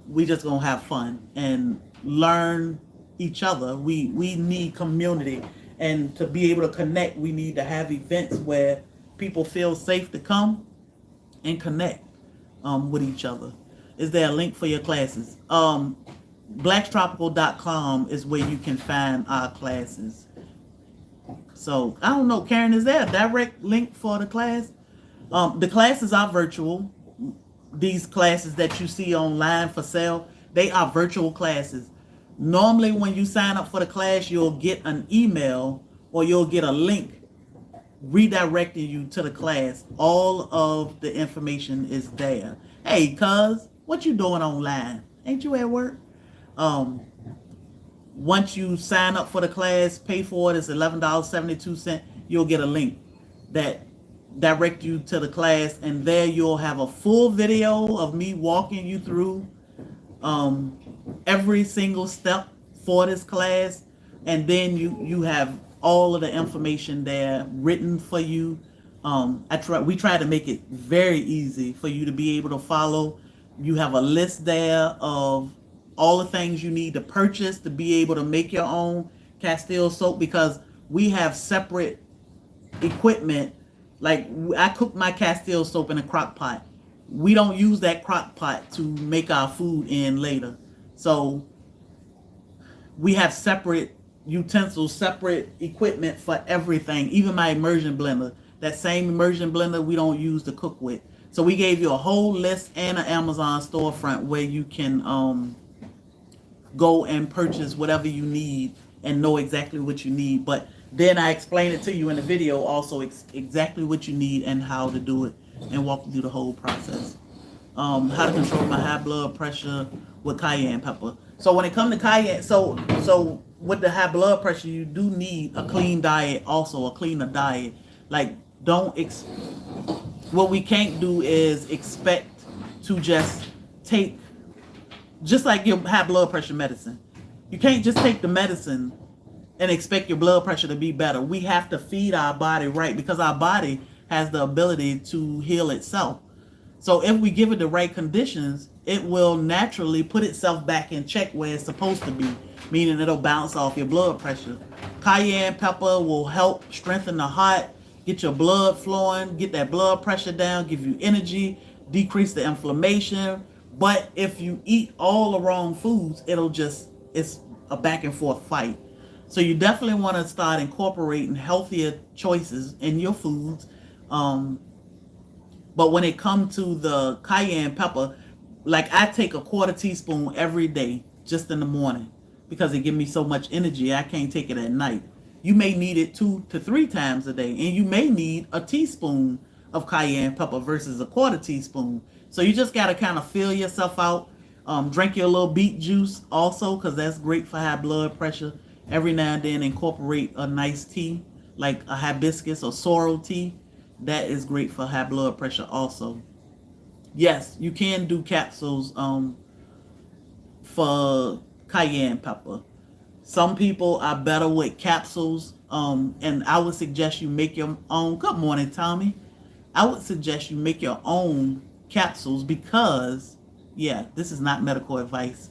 We just gonna have fun and learn each other. We need community, and to be able to connect, we need to have events where people feel safe to come and connect with each other. Is there a link for your classes? Blacktropicalhomestead is where you can find our classes. So, I don't know, Karen, is there a direct link for the class? The classes are virtual. These classes that you see online for sale, they are virtual classes. Normally, when you sign up for the class, you'll get an email or you'll get a link redirecting you to the class. All of the information is there. Hey, cuz, what you doing online? Ain't you at work? Once you sign up for the class, pay for it, it's $11.72. You'll get a link that direct you to the class, and there you'll have a full video of me walking you through every single step for this class, and then you have all of the information there written for you. We try to make it very easy for you to be able to follow. You have a list there of all the things you need to purchase to be able to make your own Castile soap, because we have separate equipment. Like, I cook my Castile soap in a crock pot. We don't use that crock pot to make our food in later. So we have separate utensils, separate equipment for everything. Even my immersion blender, that same immersion blender we don't use to cook with. So we gave you a whole list and an Amazon storefront where you can go and purchase whatever you need and know exactly what you need. But then I explain it to you in the video also, exactly what you need and how to do it, and walk you through the whole process. How to control my high blood pressure with cayenne pepper. So when it comes to cayenne, so with the high blood pressure, you do need a clean diet, also a cleaner diet. Like, what we can't do is expect to just take, just like your high blood pressure medicine. You can't just take the medicine and expect your blood pressure to be better. We have to feed our body right, because our body has the ability to heal itself. So if we give it the right conditions, it will naturally put itself back in check where it's supposed to be, meaning it'll bounce off your blood pressure. Cayenne pepper will help strengthen the heart, get your blood flowing, get that blood pressure down, give you energy, decrease the inflammation. But if you eat all the wrong foods, it's a back and forth fight. So you definitely want to start incorporating healthier choices in your foods. But when it comes to the cayenne pepper, like, I take a 1/4 teaspoon every day, just in the morning, because it gives me so much energy. I can't take it at night. You may need it 2 to 3 times a day, and you may need a teaspoon of cayenne pepper versus a 1/4 teaspoon. So you just got to kind of fill yourself out. Drink your little beet juice also, because that's great for high blood pressure. Every now and then incorporate a nice tea, like a hibiscus or sorrel tea. That is great for high blood pressure also. Yes, you can do capsules for cayenne pepper. Some people are better with capsules, and I would suggest you make your own. Good morning, Tommy. I would suggest you make your own capsules because, yeah, this is not medical advice,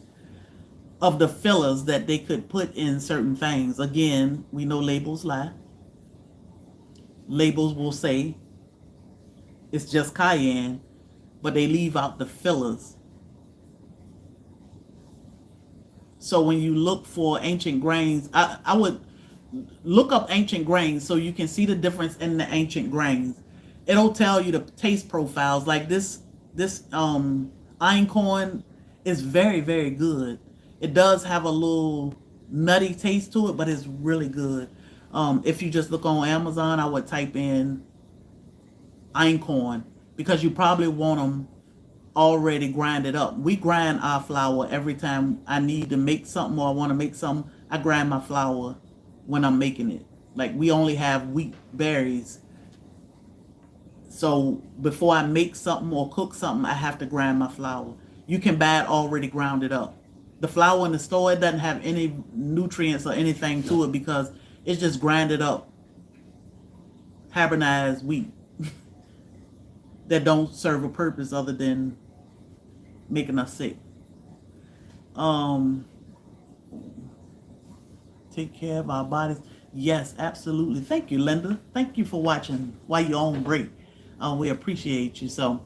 of the fillers that they could put in certain things. Again, we know labels lie. Labels will say it's just cayenne, but they leave out the fillers. So when you look for ancient grains, I would look up ancient grains so you can see the difference in the ancient grains. It'll tell you the taste profiles. Like this einkorn is very, very good. It does have a little nutty taste to it, but it's really good. If you just look on Amazon, I would type in einkorn, because you probably want them already grinded up. We grind our flour every time I need to make something or I want to make something. I grind my flour when I'm making it. Like, we only have wheat berries. So before I make something or cook something, I have to grind my flour. You can buy it already grounded up. The flour in the store, it doesn't have any nutrients or anything to it because it's just grinded up, hibernized wheat that don't serve a purpose other than making us sick. Take care of our bodies. Yes, absolutely. Thank you, Linda. Thank you for watching while you're on break. We appreciate you. So,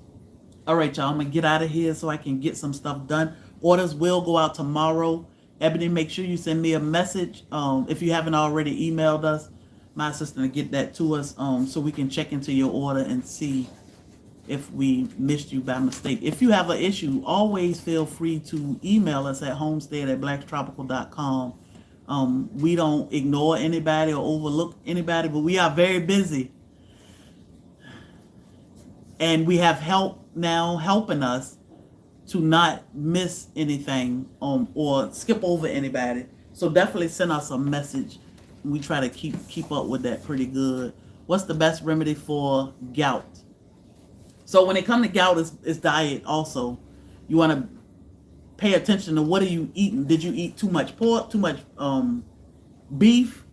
all right, y'all, I'm going to get out of here so I can get some stuff done. Orders will go out tomorrow. Ebony, make sure you send me a message. If you haven't already emailed us, my assistant will get that to us so we can check into your order and see if we missed you by mistake. If you have an issue, always feel free to email us at homestead@blacktropical.com. We don't ignore anybody or overlook anybody, but we are very busy. And we have help now helping us to not miss anything or skip over anybody. So definitely send us a message. We try to keep up with that pretty good. What's the best remedy for gout? So when it comes to gout, it's diet also. You want to pay attention to what are you eating. Did you eat too much pork, too much beef,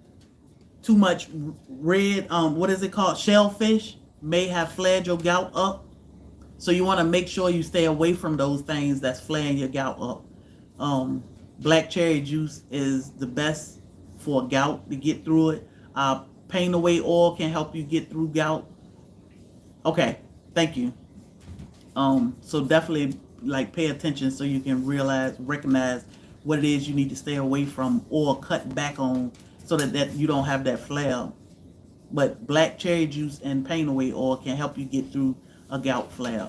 too much red, what is it called? Shellfish may have flared your gout up. So you want to make sure you stay away from those things that's flaring your gout up. Black cherry juice is the best for gout to get through it. Pain away oil can help you get through gout. Okay, thank you. So definitely like pay attention so you can recognize what it is you need to stay away from or cut back on so that you don't have that flare. But black cherry juice and pain away oil can help you get through a gout flare.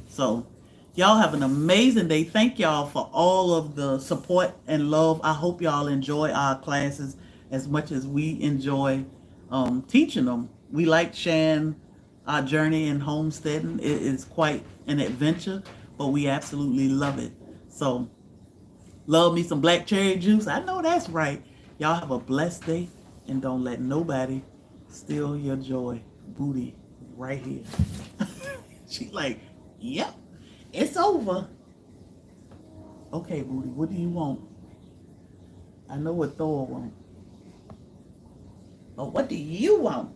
So y'all have an amazing day. Thank y'all for all of the support and love. I hope y'all enjoy our classes as much as we enjoy teaching them. We like sharing our journey in homesteading. It is quite an adventure, but we absolutely love it. So love me some black cherry juice. I know that's right. Y'all have a blessed day and don't let nobody steal your joy. Booty right here. She like, yep, it's over. Okay, Booty, what do you want? I know what Thor wants. But what do you want?